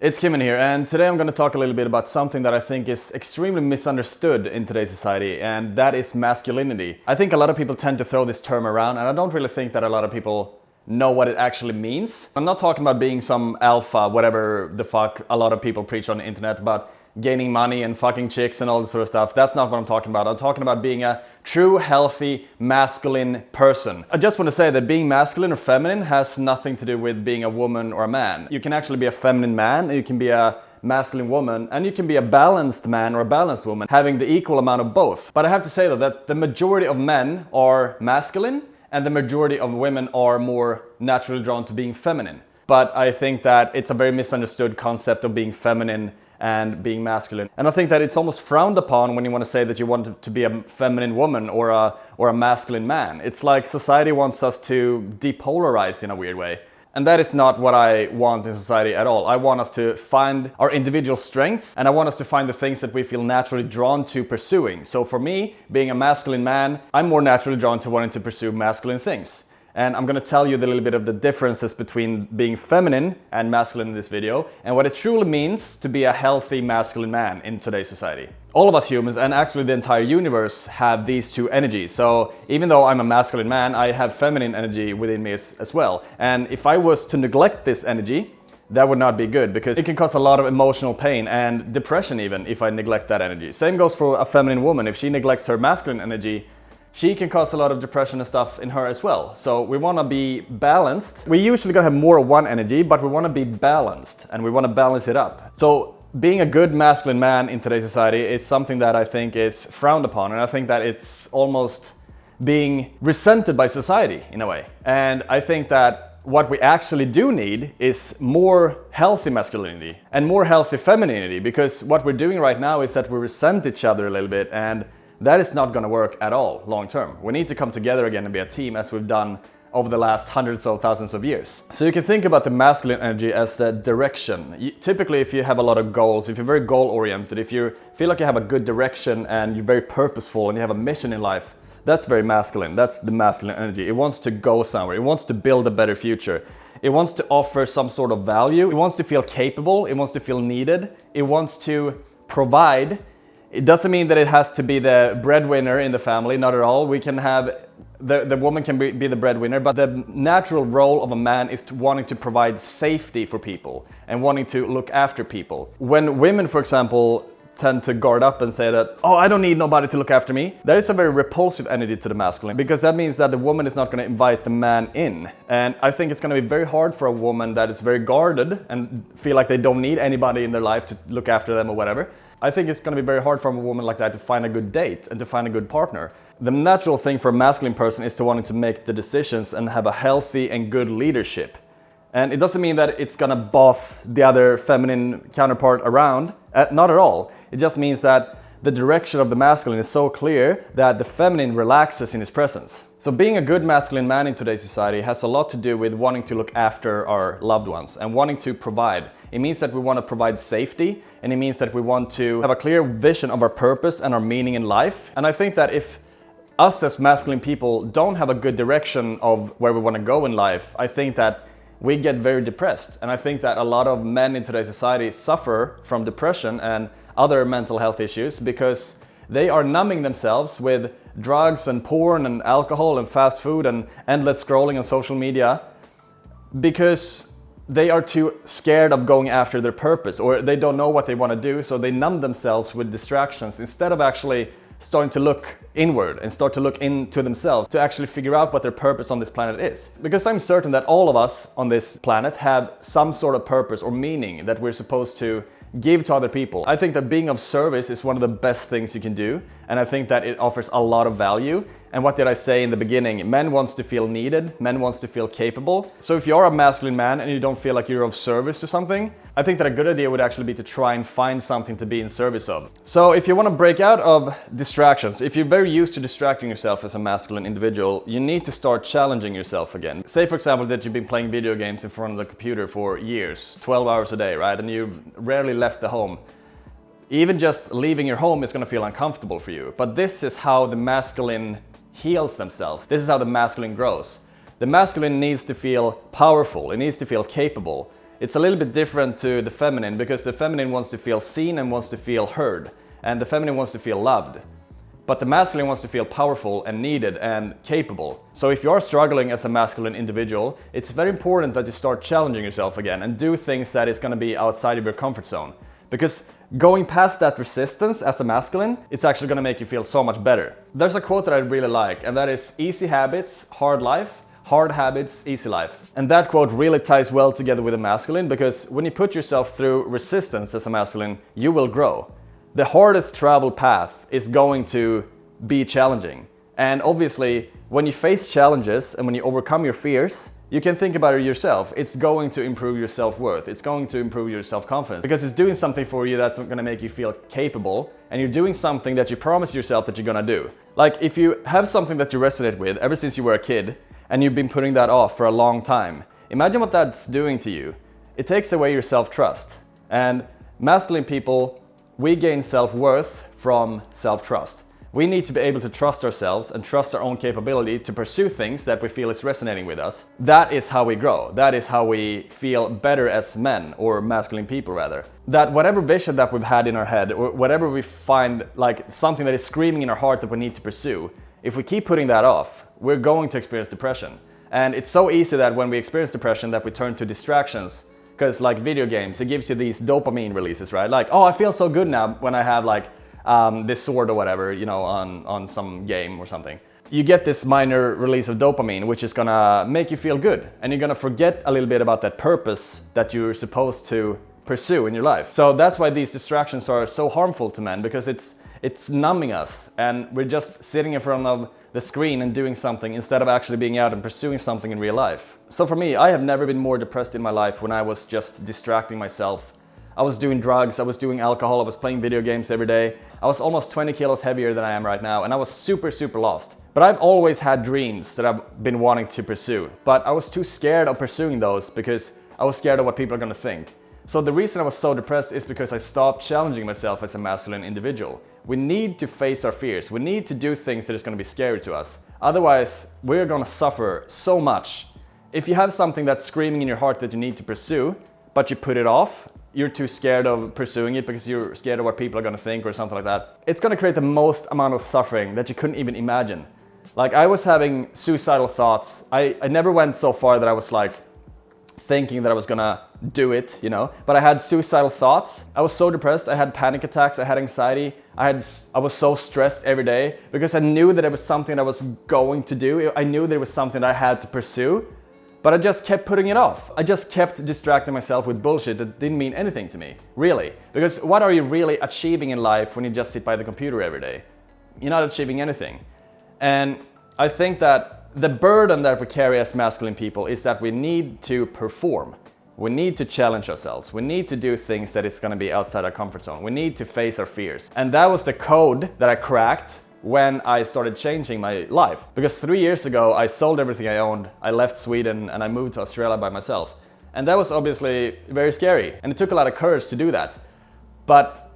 It's Kim in here, and today I'm going to talk a little bit about something that I think is extremely misunderstood in today's society, and that is masculinity. I think a lot of people tend to throw this term around, and I don't really think that a lot of people know what it actually means. I'm not talking about being some alpha, whatever the fuck a lot of people preach on the internet about gaining money and fucking chicks and all this sort of stuff. That's not what I'm talking about. I'm talking about being a true, healthy, masculine person. I just want to say that being masculine or feminine has nothing to do with being a woman or a man. You can actually be a feminine man, you can be a masculine woman, and you can be a balanced man or a balanced woman, having the equal amount of both. But I have to say though that the majority of men are masculine and the majority of women are more naturally drawn to being feminine. But I think that it's a very misunderstood concept of being feminine and being masculine. And I think that it's almost frowned upon when you want to say that you want to be a feminine woman or a masculine man. It's like society wants us to depolarize in a weird way. And that is not what I want in society at all. I want us to find our individual strengths, and I want us to find the things that we feel naturally drawn to pursuing. So for me, being a masculine man, I'm more naturally drawn to wanting to pursue masculine things. And I'm going to tell you a little bit of the differences between being feminine and masculine in this video, and what it truly means to be a healthy masculine man in today's society. All of us humans, and actually the entire universe, have these two energies. So even though I'm a masculine man, I have feminine energy within me as well. And if I was to neglect this energy, that would not be good, because it can cause a lot of emotional pain and depression even if I neglect that energy. Same goes for a feminine woman. If she neglects her masculine energy, she can cause a lot of depression and stuff in her as well. So we want to be balanced. We usually gonna have more of one energy, but we want to be balanced and we want to balance it up. So being a good masculine man in today's society is something that I think is frowned upon, and I think that it's almost being resented by society in a way. And I think that what we actually do need is more healthy masculinity and more healthy femininity, because what we're doing right now is that we resent each other a little bit, and that is not going to work at all long term. We need to come together again and be a team, as we've done over the last hundreds of thousands of years. So you can think about the masculine energy as the direction. Typically, if you have a lot of goals, if you're very goal oriented, if you feel like you have a good direction and you're very purposeful and you have a mission in life, that's very masculine. That's the masculine energy. It wants to go somewhere. It wants to build a better future. It wants to offer some sort of value. It wants to feel capable. It wants to feel needed. It wants to provide. It doesn't mean that it has to be the breadwinner in the family, not at all. We can have, the woman can be the breadwinner, but the natural role of a man is wanting to provide safety for people and wanting to look after people. When women, for example, tend to guard up and say that, oh, I don't need nobody to look after me, there is a very repulsive energy to the masculine, because that means that the woman is not going to invite the man in. And I think it's going to be very hard for a woman that is very guarded and feel like they don't need anybody in their life to look after them or whatever. I think it's going to be very hard for a woman like that to find a good date and to find a good partner. The natural thing for a masculine person is to wanting to make the decisions and have a healthy and good leadership. And it doesn't mean that it's going to boss the other feminine counterpart around, not at all. It just means that the direction of the masculine is so clear that the feminine relaxes in his presence. So being a good masculine man in today's society has a lot to do with wanting to look after our loved ones and wanting to provide. It means that we want to provide safety, and it means that we want to have a clear vision of our purpose and our meaning in life. And I think that if us as masculine people don't have a good direction of where we want to go in life, I think that we get very depressed. And I think that a lot of men in today's society suffer from depression and other mental health issues because they are numbing themselves with drugs and porn and alcohol and fast food and endless scrolling on social media, because they are too scared of going after their purpose, or they don't know what they want to do, so they numb themselves with distractions instead of actually starting to look inward and start to look into themselves to actually figure out what their purpose on this planet is. Because I'm certain that all of us on this planet have some sort of purpose or meaning that we're supposed to give to other people. I think that being of service is one of the best things you can do, and I think that it offers a lot of value. And what did I say in the beginning? Men wants to feel needed, men wants to feel capable. So if you are a masculine man and you don't feel like you're of service to something, I think that a good idea would actually be to try and find something to be in service of. So if you want to break out of distractions, if you're very used to distracting yourself as a masculine individual, you need to start challenging yourself again. Say for example that you've been playing video games in front of the computer for years, 12 hours a day, right? And you've rarely left the home. Even just leaving your home is going to feel uncomfortable for you. But this is how the masculine heals themselves. This is how the masculine grows. The masculine needs to feel powerful, it needs to feel capable. It's a little bit different to the feminine, because the feminine wants to feel seen and wants to feel heard, and the feminine wants to feel loved. But the masculine wants to feel powerful and needed and capable. So if you are struggling as a masculine individual, it's very important that you start challenging yourself again and do things that is going to be outside of your comfort zone. Because going past that resistance as a masculine, it's actually going to make you feel so much better. There's a quote that I really like, and that is, easy habits, hard life, hard habits, easy life. And that quote really ties well together with a masculine, because when you put yourself through resistance as a masculine, you will grow. The hardest traveled path is going to be challenging. And obviously, when you face challenges and when you overcome your fears, you can think about it yourself. It's going to improve your self-worth. It's going to improve your self-confidence, because it's doing something for you that's going to make you feel capable, and you're doing something that you promise yourself that you're going to do. Like if you have something that you resonate with ever since you were a kid, and you've been putting that off for a long time, imagine what that's doing to you. It takes away your self-trust. And masculine people, we gain self-worth from self-trust. We need to be able to trust ourselves and trust our own capability to pursue things that we feel is resonating with us. That is how we grow. That is how we feel better as men, or masculine people rather. That whatever vision that we've had in our head, or whatever we find like something that is screaming in our heart that we need to pursue, if we keep putting that off, we're going to experience depression. And it's so easy that when we experience depression that we turn to distractions. Because like video games, it gives you these dopamine releases, right? Like, oh, I feel so good now when I have like this sword or whatever, you know, on some game or something. You get this minor release of dopamine, which is gonna make you feel good. And you're gonna forget a little bit about that purpose that you're supposed to pursue in your life. So that's why these distractions are so harmful to men, because it's numbing us, and we're just sitting in front of the screen and doing something instead of actually being out and pursuing something in real life. So for me, I have never been more depressed in my life when I was just distracting myself. I was doing drugs, I was doing alcohol, I was playing video games every day. I was almost 20 kilos heavier than I am right now, and I was super lost. But I've always had dreams that I've been wanting to pursue, but I was too scared of pursuing those because I was scared of what people are gonna think. So the reason I was so depressed is because I stopped challenging myself as a masculine individual. We need to face our fears. We need to do things that is going to be scary to us. Otherwise, we're going to suffer so much. If you have something that's screaming in your heart that you need to pursue, but you put it off, you're too scared of pursuing it because you're scared of what people are going to think or something like that, it's going to create the most amount of suffering that you couldn't even imagine. Like I was having suicidal thoughts. I never went so far that I was like thinking that I was gonna do it, you know, but I had suicidal thoughts. I was so depressed, I had panic attacks, I had anxiety, I was so stressed every day because I knew that it was something I was going to do. I knew there was something I had to pursue, but I just kept putting it off. I just kept distracting myself with bullshit that didn't mean anything to me, really. Because what are you really achieving in life when you just sit by the computer every day? You're not achieving anything. And I think that the burden that we carry as masculine people is that we need to perform. We need to challenge ourselves. We need to do things that is going to be outside our comfort zone. We need to face our fears. And that was the code that I cracked when I started changing my life. Because 3 years ago, I sold everything I owned. I left Sweden and I moved to Australia by myself. And that was obviously very scary. And it took a lot of courage to do that. But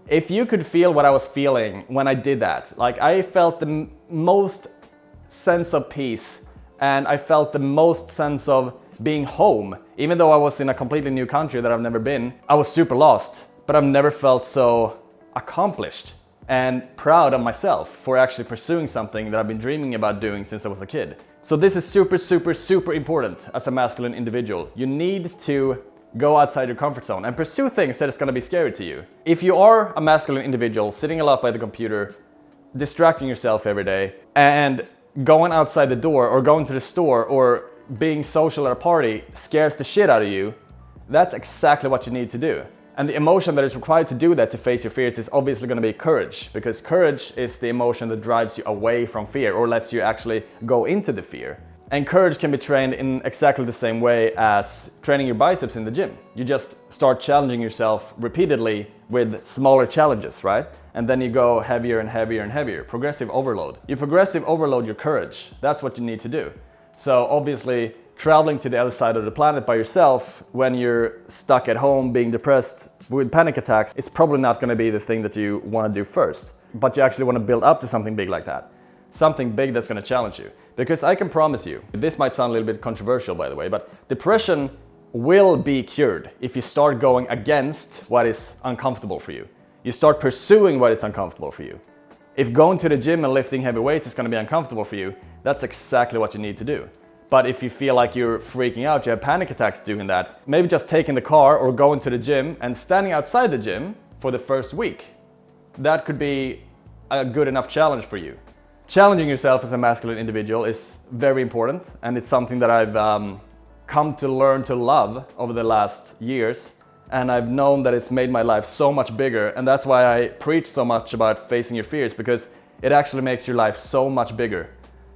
if you could feel what I was feeling when I did that, like I felt the most sense of peace, and I felt the most sense of being home. Even though I was in a completely new country that I've never been, I was super lost, but I've never felt so accomplished and proud of myself for actually pursuing something that I've been dreaming about doing since I was a kid. So this is super important as a masculine individual. You need to go outside your comfort zone and pursue things that is going to be scary to you. If you are a masculine individual sitting a lot by the computer, distracting yourself every day, and going outside the door or going to the store or being social at a party scares the shit out of you, that's exactly what you need to do. And the emotion that is required to do that, to face your fears, is obviously going to be courage, because courage is the emotion that drives you away from fear or lets you actually go into the fear. And courage can be trained in exactly the same way as training your biceps in the gym. You just start challenging yourself repeatedly with smaller challenges, right? And then you go heavier and heavier and heavier. Progressive overload. You progressive overload your courage. That's what you need to do. So obviously, traveling to the other side of the planet by yourself when you're stuck at home being depressed with panic attacks, it's probably not going to be the thing that you want to do first. But you actually want to build up to something big like that. Something big that's going to challenge you. Because I can promise you, this might sound a little bit controversial by the way, but depression will be cured if you start going against what is uncomfortable for you. You start pursuing what is uncomfortable for you. If going to the gym and lifting heavy weights is going to be uncomfortable for you, that's exactly what you need to do. But if you feel like you're freaking out, you have panic attacks doing that, maybe just taking the car or going to the gym and standing outside the gym for the first week, that could be a good enough challenge for you. Challenging yourself as a masculine individual is very important, and it's something that I've come to learn to love over the last years, and I've known that it's made my life so much bigger, and that's why I preach so much about facing your fears, because it actually makes your life so much bigger.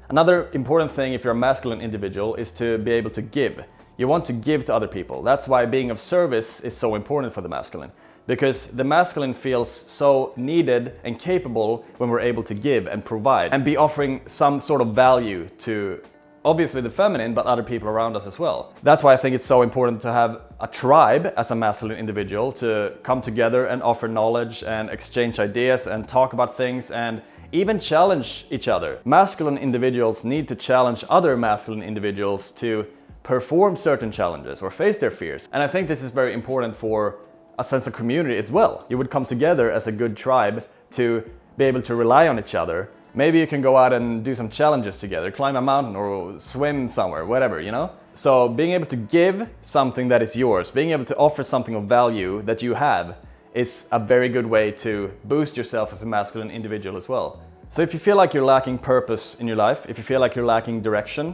Another important thing if you're a masculine individual is to be able to give. You want to give to other people. That's why being of service is so important for the masculine, because the masculine feels so needed and capable when we're able to give and provide and be offering some sort of value to obviously the feminine, but other people around us as well. That's why I think it's so important to have a tribe as a masculine individual, to come together and offer knowledge and exchange ideas and talk about things and even challenge each other. Masculine individuals need to challenge other masculine individuals to perform certain challenges or face their fears. And I think this is very important for a sense of community as well. You would come together as a good tribe to be able to rely on each other. Maybe you can go out and do some challenges together, climb a mountain or swim somewhere, whatever, you know? So being able to give something that is yours, being able to offer something of value that you have, is a very good way to boost yourself as a masculine individual as well. So if you feel like you're lacking purpose in your life, if you feel like you're lacking direction,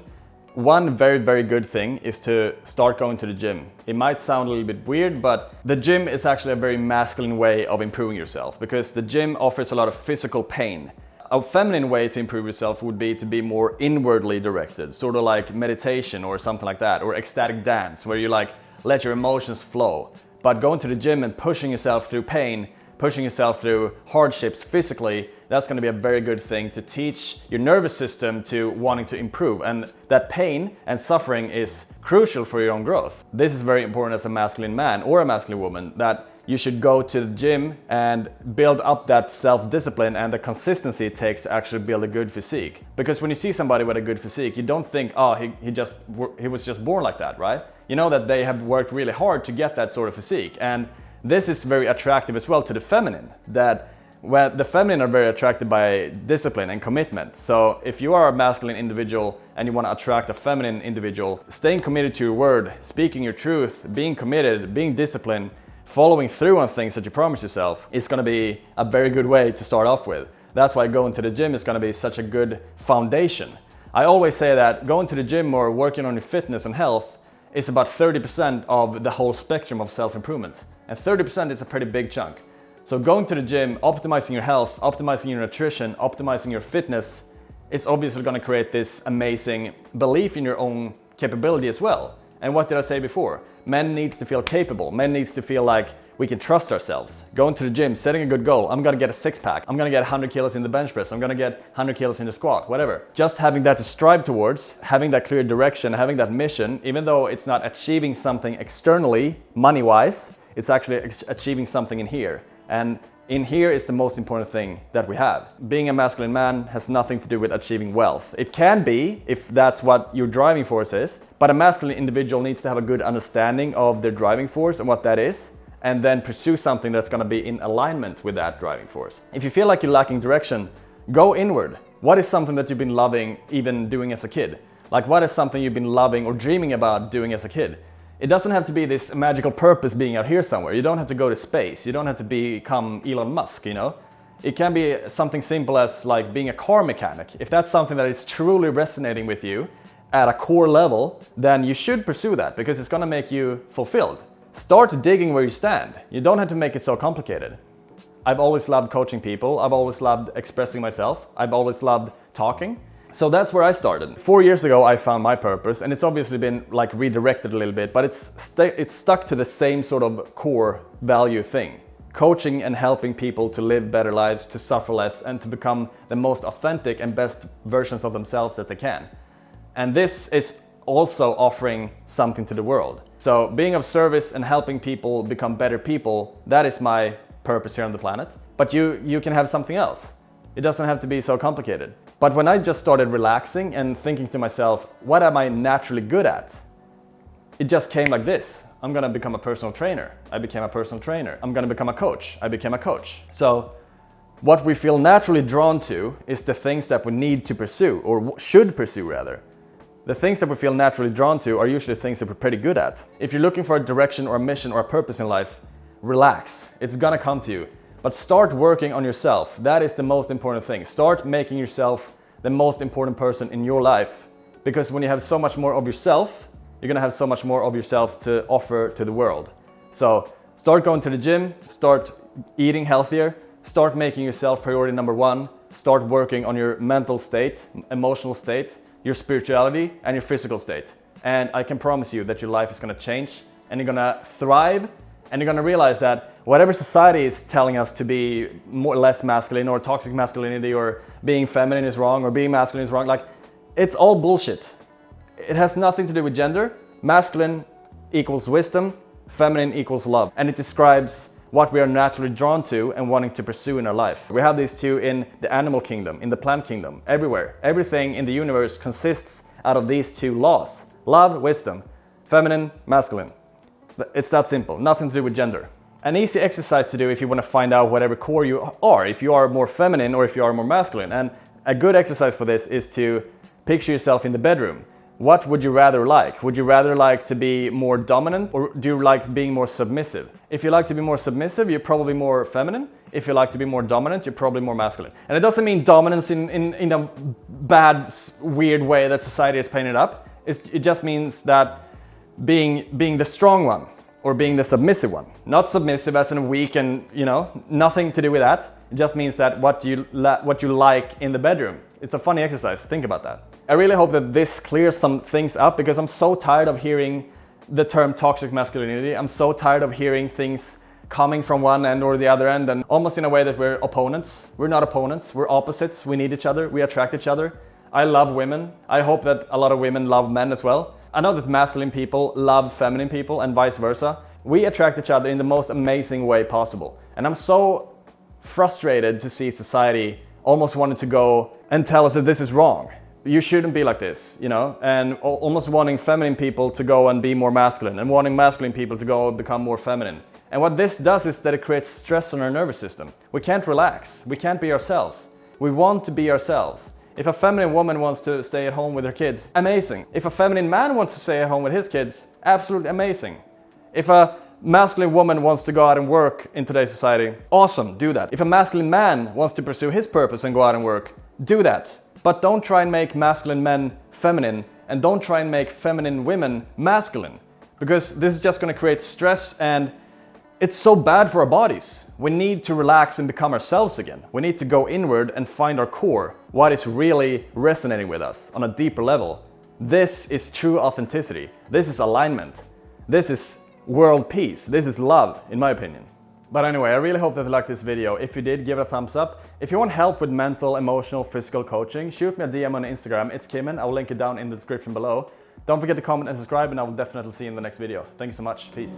one very, very good thing is to start going to the gym. It might sound a little bit weird, but the gym is actually a very masculine way of improving yourself, because the gym offers a lot of physical pain. A feminine way to improve yourself would be to be more inwardly directed, sort of like meditation or something like that, or ecstatic dance, where you like let your emotions flow. But going to the gym and pushing yourself through pain, pushing yourself through hardships physically, that's going to be a very good thing to teach your nervous system to wanting to improve. And that pain and suffering is crucial for your own growth. This is very important as a masculine man or a masculine woman, that you should go to the gym and build up that self-discipline and the consistency it takes to actually build a good physique. Because when you see somebody with a good physique, you don't think, oh, he was just born like that, right? You know that they have worked really hard to get that sort of physique. And this is very attractive as well to the feminine, that the feminine are very attracted by discipline and commitment. So if you are a masculine individual and you want to attract a feminine individual, staying committed to your word, speaking your truth, being committed, being disciplined, following through on things that you promise yourself is going to be a very good way to start off with. That's why going to the gym is going to be such a good foundation. I always say that going to the gym or working on your fitness and health is about 30% of the whole spectrum of self-improvement. And 30% is a pretty big chunk. So going to the gym, optimizing your health, optimizing your nutrition, optimizing your fitness is obviously going to create this amazing belief in your own capability as well. And what did I say before? Men needs to feel capable. Men needs to feel like we can trust ourselves. Going to the gym, setting a good goal. I'm gonna get a six-pack. I'm gonna get 100 kilos in the bench press. I'm gonna get 100 kilos in the squat, whatever. Just having that to strive towards, having that clear direction, having that mission, even though it's not achieving something externally, money-wise, it's actually achieving something in here. And in here is the most important thing that we have. Being a masculine man has nothing to do with achieving wealth. It can be, if that's what your driving force is, but a masculine individual needs to have a good understanding of their driving force and what that is, and then pursue something that's going to be in alignment with that driving force. If you feel like you're lacking direction, go inward. What is something that you've been loving even doing as a kid? Like, what is something you've been loving or dreaming about doing as a kid? It doesn't have to be this magical purpose being out here somewhere. You don't have to go to space. You don't have to become Elon Musk, you know? It can be something simple as like being a car mechanic. If that's something that is truly resonating with you at a core level, then you should pursue that, because it's gonna make you fulfilled. Start digging where you stand. You don't have to make it so complicated. I've always loved coaching people. I've always loved expressing myself. I've always loved talking. So that's where I started. 4 years ago, I found my purpose, and it's obviously been like redirected a little bit, but it's stuck to the same sort of core value thing. Coaching and helping people to live better lives, to suffer less, and to become the most authentic and best versions of themselves that they can. And this is also offering something to the world. So being of service and helping people become better people, that is my purpose here on the planet. But you can have something else. It doesn't have to be so complicated. But when I just started relaxing and thinking to myself, what am I naturally good at? it just came like this. I'm gonna become a personal trainer. I became a personal trainer. I'm gonna become a coach. I became a coach. So what we feel naturally drawn to is the things that we need to pursue, or should pursue rather. The things that we feel naturally drawn to are usually things that we're pretty good at. If you're looking for a direction or a mission or a purpose in life, relax. It's gonna come to you. But start working on yourself. That is the most important thing. Start making yourself the most important person in your life. Because when you have so much more of yourself, you're gonna have so much more of yourself to offer to the world. So start going to the gym, start eating healthier, start making yourself priority number one, start working on your mental state, emotional state, your spirituality, and your physical state. And I can promise you that your life is gonna change, and you're gonna thrive, and you're gonna realize that whatever society is telling us to be more or less masculine, or toxic masculinity, or being feminine is wrong, or being masculine is wrong, like, it's all bullshit. It has nothing to do with gender. Masculine equals wisdom, feminine equals love. And it describes what we are naturally drawn to and wanting to pursue in our life. We have these two in the animal kingdom, in the plant kingdom, everywhere. Everything in the universe consists out of these two laws. Love, wisdom, feminine, masculine. It's that simple, nothing to do with gender. An easy exercise to do if you want to find out whatever core you are, if you are more feminine or if you are more masculine. And a good exercise for this is to picture yourself in the bedroom. What would you rather like? Would you rather like to be more dominant, or do you like being more submissive? If you like to be more submissive, you're probably more feminine. If you like to be more dominant, you're probably more masculine. And it doesn't mean dominance in a bad, weird way that society has painted up. It just means that being the strong one, or being the submissive one. Not submissive as in weak and, nothing to do with that. It just means that what you like in the bedroom. It's a funny exercise, think about that. I really hope that this clears some things up, because I'm so tired of hearing the term toxic masculinity. I'm so tired of hearing things coming from one end or the other end, and almost in a way that we're opponents. We're not opponents, we're opposites. We need each other, we attract each other. I love women. I hope that a lot of women love men as well. I know that masculine people love feminine people and vice versa. We attract each other in the most amazing way possible. And I'm so frustrated to see society almost wanting to go and tell us that this is wrong. You shouldn't be like this, and almost wanting feminine people to go and be more masculine, and wanting masculine people to go and become more feminine. And what this does is that it creates stress on our nervous system. We can't relax. We can't be ourselves. We want to be ourselves. If a feminine woman wants to stay at home with her kids, amazing. If a feminine man wants to stay at home with his kids, absolutely amazing. If a masculine woman wants to go out and work in today's society, awesome, do that. If a masculine man wants to pursue his purpose and go out and work, do that. But don't try and make masculine men feminine, and don't try and make feminine women masculine, because this is just going to create stress, and it's so bad for our bodies. We need to relax and become ourselves again. We need to go inward and find our core, what is really resonating with us on a deeper level. This is true authenticity. This is alignment. This is world peace. This is love, in my opinion. But anyway, I really hope that you liked this video. If you did, give it a thumbs up. If you want help with mental, emotional, physical coaching, shoot me a DM on Instagram. It's Kimmen. I will link it down in the description below. Don't forget to comment and subscribe, and I will definitely see you in the next video. Thank you so much. Peace.